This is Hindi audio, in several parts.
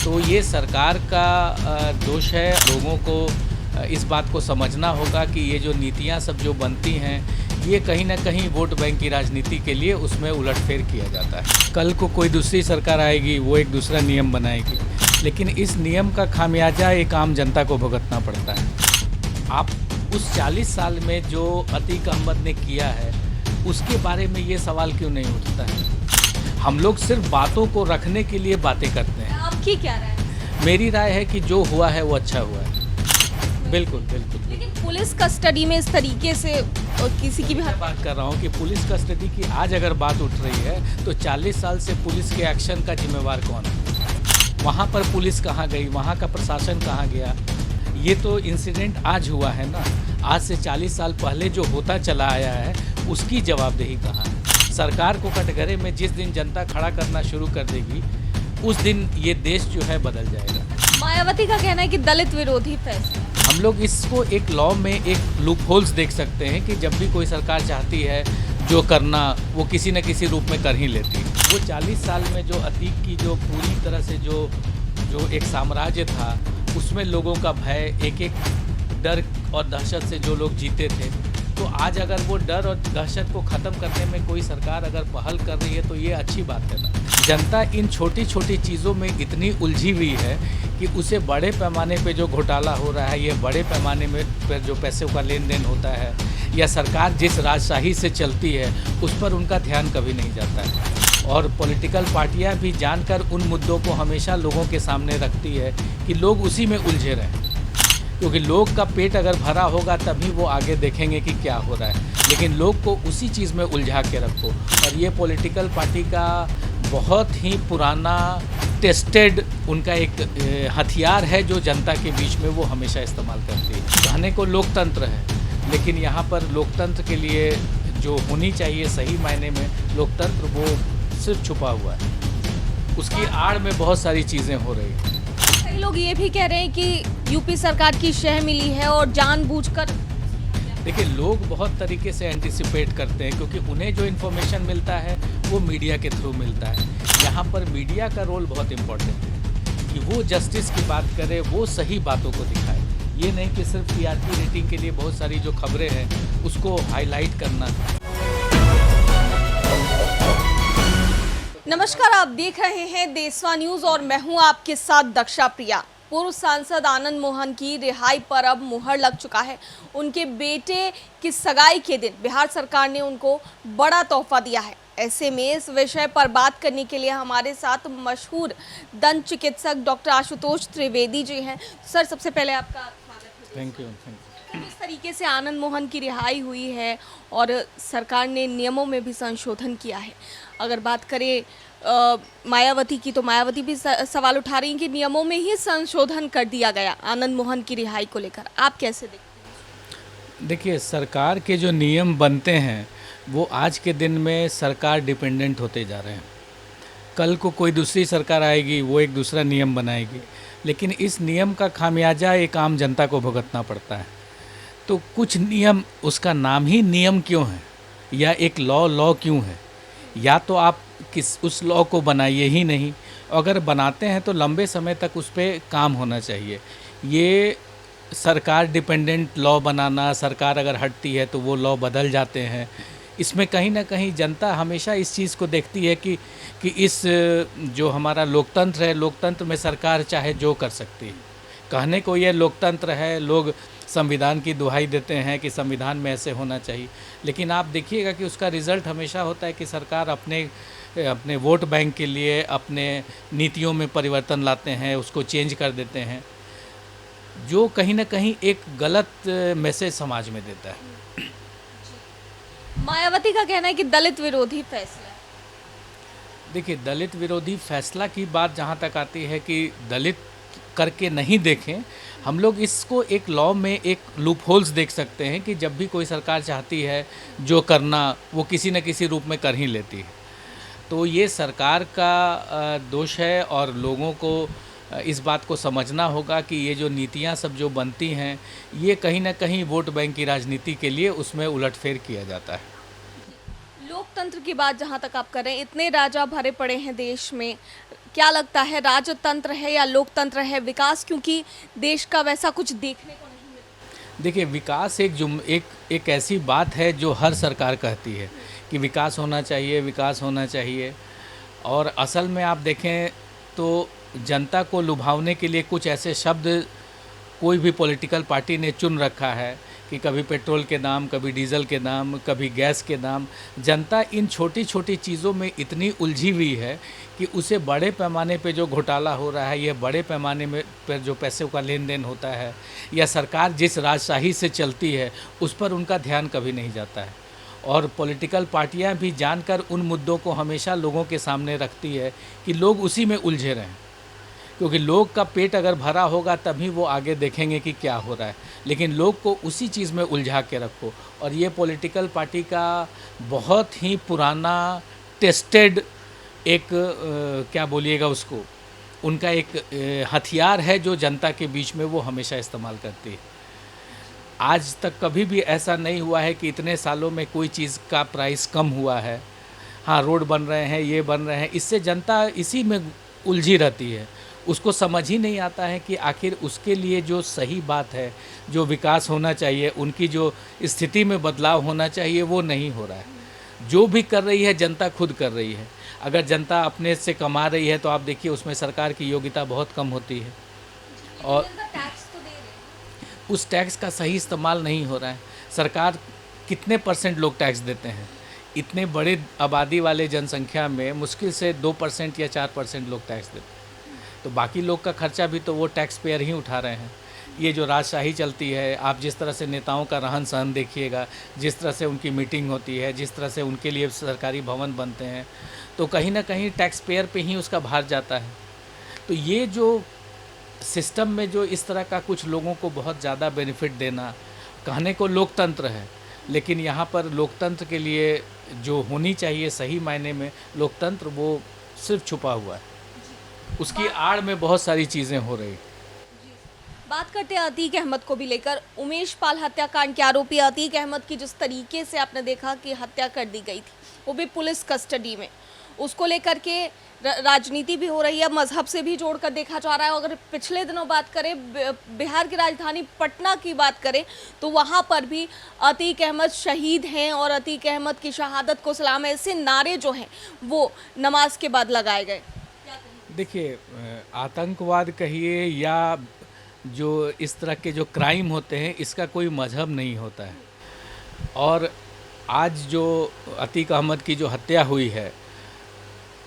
तो ये सरकार का दोष है। लोगों को इस बात को समझना होगा कि ये जो नीतियाँ सब जो बनती हैं ये कहीं ना कहीं वोट बैंक की राजनीति के लिए उसमें उलटफेर किया जाता है। कल को कोई दूसरी सरकार आएगी, वो एक दूसरा नियम बनाएगी, लेकिन इस नियम का खामियाजा एक आम जनता को भुगतना पड़ता है। आप उस 40 साल में जो अतीक अहमद ने किया है उसके बारे में ये सवाल क्यों नहीं उठता है? हम लोग सिर्फ बातों को रखने के लिए बातें करते हैं। आपकी क्या राय है? मेरी राय है कि जो हुआ है वो अच्छा हुआ है। बिल्कुल बिल्कुल। लेकिन पुलिस कस्टडी में इस तरीके से किसी की भी मैं बात कर रहा हूँ कि पुलिस कस्टडी की आज अगर बात उठ रही है तो 40 साल से पुलिस के एक्शन का जिम्मेवार कौन है? वहाँ पर पुलिस कहाँ गई, वहाँ का प्रशासन कहाँ गया? ये तो इंसिडेंट आज हुआ है ना। आज से 40 साल पहले जो होता चला आया है उसकी जवाबदेही कहाँ है? सरकार को कटघरे में जिस दिन जनता खड़ा करना शुरू कर देगी उस दिन ये देश जो है बदल जाएगा। मायावती का कहना है कि दलित विरोधी फैसला। हम लोग इसको एक लॉ में एक लूप होल्स देख सकते हैं कि जब भी कोई सरकार चाहती है जो करना वो किसी न किसी रूप में कर ही लेती है। वो 40 साल में जो अतीक की जो पूरी तरह से जो एक साम्राज्य था उसमें लोगों का भय, एक एक डर और दहशत से जो लोग जीते थे, तो आज अगर वो डर और दहशत को ख़त्म करने में कोई सरकार अगर पहल कर रही है तो ये अच्छी बात है ना। जनता इन छोटी छोटी चीज़ों में इतनी उलझी हुई है कि उसे बड़े पैमाने पे जो घोटाला हो रहा है, ये बड़े पैमाने में पर जो पैसों का लेन देन होता है या सरकार जिस राजशाही से चलती है उस पर उनका ध्यान कभी नहीं जाता है। और पॉलिटिकल पार्टियां भी जानकर उन मुद्दों को हमेशा लोगों के सामने रखती है कि लोग उसी में उलझे रहें, क्योंकि लोग का पेट अगर भरा होगा तभी वो आगे देखेंगे कि क्या हो रहा है। लेकिन लोग को उसी चीज़ में उलझा के रखो। और ये पॉलिटिकल पार्टी का बहुत ही पुराना टेस्टेड उनका एक हथियार है जो जनता के बीच में वो हमेशा इस्तेमाल करती है। कहने को लोकतंत्र है, लेकिन यहाँ पर लोकतंत्र के लिए जो होनी चाहिए सही मायने में लोकतंत्र, वो सिर्फ छुपा हुआ है। उसकी आड़ में बहुत सारी चीज़ें हो रही हैं। कई लोग ये भी कह रहे हैं कि यूपी सरकार की शह मिली है और जानबूझकर। देखिए, लोग बहुत तरीके से एंटिसिपेट करते हैं क्योंकि उन्हें जो इन्फॉर्मेशन मिलता है वो मीडिया के थ्रू मिलता है। यहाँ पर मीडिया का रोल बहुत इम्पोर्टेंट है कि वो जस्टिस की बात करे, वो सही बातों को दिखाए। ये नहीं कि सिर्फ टीआरपी रेटिंग के लिए बहुत सारी जो खबरें हैं उसको हाईलाइट करना। नमस्कार, आप देख रहे हैं देशवा न्यूज और मैं हूं आपके साथ दक्षा प्रिया। पूर्व सांसद आनंद मोहन की रिहाई पर अब मुहर लग चुका है। उनके बेटे की सगाई के दिन बिहार सरकार ने उनको बड़ा तोहफा दिया है। ऐसे में इस विषय पर बात करने के लिए हमारे साथ मशहूर दंत चिकित्सक डॉक्टर आशुतोष त्रिवेदी जी हैं। सर, सबसे पहले आपका स्वागत है। Thank you. किस तरीके से आनंद मोहन की रिहाई हुई है और सरकार ने नियमों में भी संशोधन किया है। अगर बात करें मायावती की, तो मायावती भी सवाल उठा रही हैं कि नियमों में ही संशोधन कर दिया गया आनंद मोहन की रिहाई को लेकर। आप कैसे देखते हैं? देखिए, सरकार के जो नियम बनते हैं वो आज के दिन में सरकार डिपेंडेंट होते जा रहे हैं। कल को कोई दूसरी सरकार आएगी, वो एक दूसरा नियम बनाएगी, लेकिन इस नियम का खामियाजा एक आम जनता को भुगतना पड़ता है। तो कुछ नियम, उसका नाम ही नियम क्यों है या एक लॉ क्यों है? या तो आप उस लॉ को बनाइए ही नहीं, अगर बनाते हैं तो लंबे समय तक उस पर काम होना चाहिए। ये सरकार डिपेंडेंट लॉ बनाना, सरकार अगर हटती है तो वो लॉ बदल जाते हैं, इसमें कहीं ना कहीं जनता हमेशा इस चीज़ को देखती है कि इस जो हमारा लोकतंत्र है, लोकतंत्र में सरकार चाहे जो कर सकती है। कहने को ये लोकतंत्र है, लोग संविधान की दुहाई देते हैं कि संविधान में ऐसे होना चाहिए, लेकिन आप देखिएगा कि उसका रिज़ल्ट हमेशा होता है कि सरकार अपने वोट बैंक के लिए अपने नीतियों में परिवर्तन लाते हैं, उसको चेंज कर देते हैं, जो कहीं ना कहीं एक गलत मैसेज समाज में देता है। मायावती का कहना है कि दलित विरोधी फैसला। देखिए, दलित विरोधी फैसला की बात जहाँ तक आती है कि दलित करके नहीं देखें, हम लोग इसको एक लॉ में एक लूप होल्स देख सकते हैं कि जब भी कोई सरकार चाहती है जो करना वो किसी न किसी रूप में कर ही लेती है। तो ये सरकार का दोष है और लोगों को इस बात को समझना होगा कि ये जो नीतियाँ सब जो बनती हैं ये कहीं ना कहीं वोट बैंक की राजनीति के लिए उसमें उलटफेर किया जाता है। लोकतंत्र की बात जहाँ तक आप कर रहे हैं, इतने राजा भरे पड़े हैं देश में, क्या लगता है, राजतंत्र है या लोकतंत्र है विकास, क्योंकि देश का वैसा कुछ देखने को नहीं मिलता? देखिए, विकास एक ऐसी बात है जो हर सरकार कहती है कि विकास होना चाहिए, विकास होना चाहिए। और असल में आप देखें तो जनता को लुभावने के लिए कुछ ऐसे शब्द कोई भी पॉलिटिकल पार्टी ने चुन रखा है कि कभी पेट्रोल के दाम, कभी डीजल के दाम, कभी गैस के दाम। जनता इन छोटी छोटी चीज़ों में इतनी उलझी हुई है कि उसे बड़े पैमाने पे जो घोटाला हो रहा है, ये बड़े पैमाने में पर जो पैसों का लेन देन होता है, या सरकार जिस राजशाही से चलती है उस पर उनका ध्यान कभी नहीं जाता है। और पॉलिटिकल पार्टियां भी जानकर उन मुद्दों को हमेशा लोगों के सामने रखती है कि लोग उसी में उलझे रहें, क्योंकि लोग का पेट अगर भरा होगा तभी वो आगे देखेंगे कि क्या हो रहा है। लेकिन लोग को उसी चीज़ में उलझा के रखो। और ये पॉलिटिकल पार्टी का बहुत ही पुराना टेस्टेड एक क्या बोलिएगा उसको, उनका एक हथियार है जो जनता के बीच में वो हमेशा इस्तेमाल करती है। आज तक कभी भी ऐसा नहीं हुआ है कि इतने सालों में कोई चीज़ का प्राइस कम हुआ है। हाँ, रोड बन रहे हैं, ये बन रहे हैं, इससे जनता इसी में उलझी रहती है। उसको समझ ही नहीं आता है कि आखिर उसके लिए जो सही बात है, जो विकास होना चाहिए, उनकी जो स्थिति में बदलाव होना चाहिए, वो नहीं हो रहा है। जो भी कर रही है जनता खुद कर रही है। अगर जनता अपने से कमा रही है तो आप देखिए उसमें सरकार की योग्यता बहुत कम होती है और उस टैक्स का सही इस्तेमाल नहीं हो रहा है। सरकार कितने % लोग टैक्स देते हैं? इतने बड़े आबादी वाले जनसंख्या में मुश्किल से 2% या 4% लोग टैक्स देते हैं। तो बाकी लोग का खर्चा भी तो वो टैक्स पेयर ही उठा रहे हैं। ये जो राजशाही चलती है, आप जिस तरह से नेताओं का रहन सहन देखिएगा, जिस तरह से उनकी मीटिंग होती है, जिस तरह से उनके लिए सरकारी भवन बनते हैं, तो कहीं ना कहीं टैक्स पेयर पे ही उसका भार जाता है। तो ये जो सिस्टम में जो इस तरह का कुछ लोगों को बहुत ज़्यादा बेनिफिट देना, कहने को लोकतंत्र है, लेकिन यहाँ पर लोकतंत्र के लिए जो होनी चाहिए सही मायने में लोकतंत्र, वो सिर्फ छुपा हुआ है। उसकी आड़ में बहुत सारी चीज़ें हो रही। बात करते हैं अतीक अहमद को भी लेकर। उमेश पाल हत्याकांड के आरोपी अतीक अहमद की जिस तरीके से आपने देखा कि हत्या कर दी गई थी, वो भी पुलिस कस्टडी में, उसको लेकर के राजनीति भी हो रही है, मजहब से भी जोड़कर देखा जा रहा है। अगर पिछले दिनों बात करें, बिहार की राजधानी पटना की बात करें, तो वहाँ पर भी अतीक अहमद शहीद हैं और अतीक अहमद की शहादत को सलाम, ऐसे नारे जो हैं वो नमाज के बाद लगाए गए। देखिए, आतंकवाद कहिए या जो इस तरह के जो क्राइम होते हैं, इसका कोई मजहब नहीं होता है। और आज जो अतीक अहमद की जो हत्या हुई है,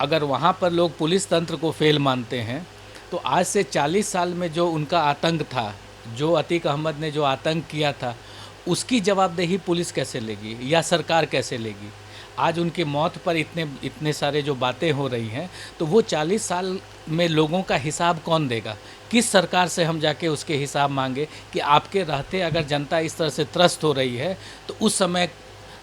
अगर वहाँ पर लोग पुलिस तंत्र को फेल मानते हैं, तो आज से 40 साल में जो उनका आतंक था, जो अतीक अहमद ने जो आतंक किया था, उसकी जवाबदेही पुलिस कैसे लेगी या सरकार कैसे लेगी? आज उनकी मौत पर इतने सारे जो बातें हो रही हैं, तो वो 40 साल में लोगों का हिसाब कौन देगा? किस सरकार से हम जाके उसके हिसाब मांगे कि आपके रहते अगर जनता इस तरह से त्रस्त हो रही है, तो उस समय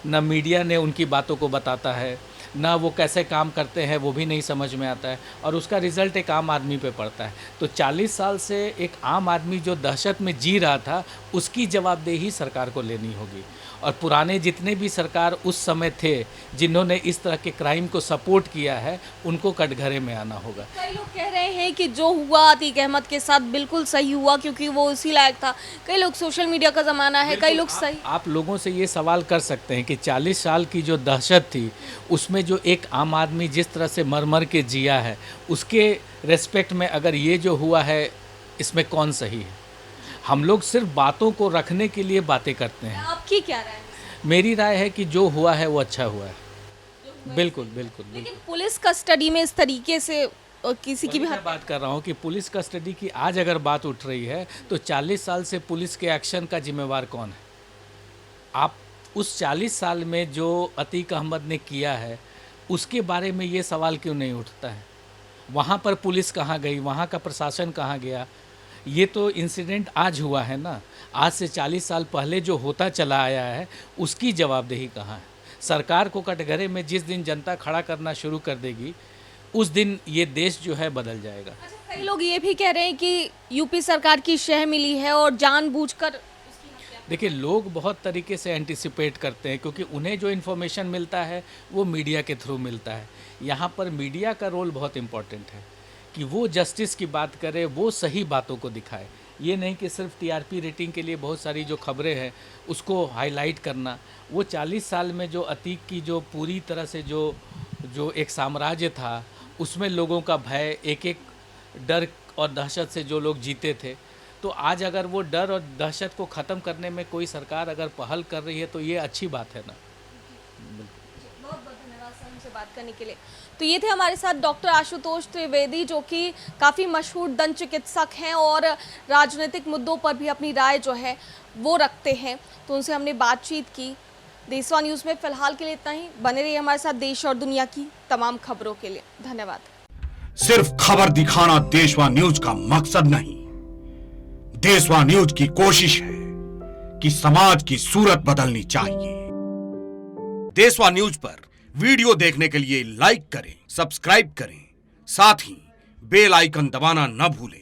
न मीडिया ने उनकी बातों को बताता है, ना वो कैसे काम करते हैं वो भी नहीं समझ में आता है, और उसका रिज़ल्ट एक आम आदमी पे पड़ता है। तो 40 साल से एक आम आदमी जो दहशत में जी रहा था, उसकी जवाबदेही सरकार को लेनी होगी। और पुराने जितने भी सरकार उस समय थे जिन्होंने इस तरह के क्राइम को सपोर्ट किया है, उनको कटघरे में आना होगा। कई लोग कह रहे हैं कि जो हुआ अतीक अहमद के साथ बिल्कुल सही हुआ, क्योंकि वो उसी लायक था। कई लोग, सोशल मीडिया का ज़माना है, कई लोग सही। आप लोगों से ये सवाल कर सकते हैं कि 40 साल की जो दहशत थी, उसमें जो एक आम आदमी जिस तरह से मर मर के जिया है, उसके रेस्पेक्ट में अगर ये जो हुआ है, इसमें कौन सही है? हम लोग सिर्फ बातों को रखने के लिए बातें करते हैं। आपकी क्या राय है? मेरी राय है कि जो हुआ है वो अच्छा हुआ है। बिल्कुल बिल्कुल। लेकिन पुलिस कस्टडी में इस तरीके से किसी की भी मैं बात कर रहा हूँ कि पुलिस कस्टडी की आज अगर बात उठ रही है, तो 40 साल से पुलिस के एक्शन का जिम्मेवार कौन है? आप उस 40 साल में जो अतीक अहमद ने किया है, उसके बारे में ये सवाल क्यों नहीं उठता है? वहाँ पर पुलिस कहाँ गई, वहाँ का प्रशासन कहाँ गया? ये तो इंसिडेंट आज हुआ है ना, आज से 40 साल पहले जो होता चला आया है, उसकी जवाबदेही कहाँ है? सरकार को कटघरे में जिस दिन जनता खड़ा करना शुरू कर देगी, उस दिन ये देश जो है बदल जाएगा। अच्छा, कई लोग ये भी कह रहे हैं कि यूपी सरकार की शह मिली है और जानबूझकर। देखिए, लोग बहुत तरीके से एंटिसिपेट करते हैं, क्योंकि उन्हें जो इन्फॉर्मेशन मिलता है वो मीडिया के थ्रू मिलता है। यहाँ पर मीडिया का रोल बहुत इम्पॉर्टेंट है। कि वो जस्टिस की बात करे, वो सही बातों को दिखाए। ये नहीं कि सिर्फ टीआरपी रेटिंग के लिए बहुत सारी जो खबरें हैं उसको हाईलाइट करना। वो 40 साल में जो अतीक की जो पूरी तरह से जो एक साम्राज्य था, उसमें लोगों का भय, एक एक डर और दहशत से जो लोग जीते थे, तो आज अगर वो डर और दहशत को ख़त्म करने में कोई सरकार अगर पहल कर रही है तो ये अच्छी बात है ना। बहुत बहुत धन्यवाद सर हमसे बात करने के लिए। तो ये थे हमारे साथ डॉक्टर आशुतोष त्रिवेदी, जो कि काफ़ी मशहूर दंत चिकित्सक हैं और राजनीतिक मुद्दों पर भी अपनी राय जो है वो रखते हैं। तो उनसे हमने बातचीत की। देशवा न्यूज़ में फिलहाल के लिए इतना ही। बने रहिए हमारे साथ देश और दुनिया की तमाम खबरों के लिए। धन्यवाद। सिर्फ खबर दिखाना देशवा न्यूज का मकसद नहीं। देशवा न्यूज की कोशिश है कि समाज की सूरत बदलनी चाहिए। देशवा न्यूज पर वीडियो देखने के लिए लाइक करें, सब्सक्राइब करें, साथ ही बेल आइकन दबाना न भूलें।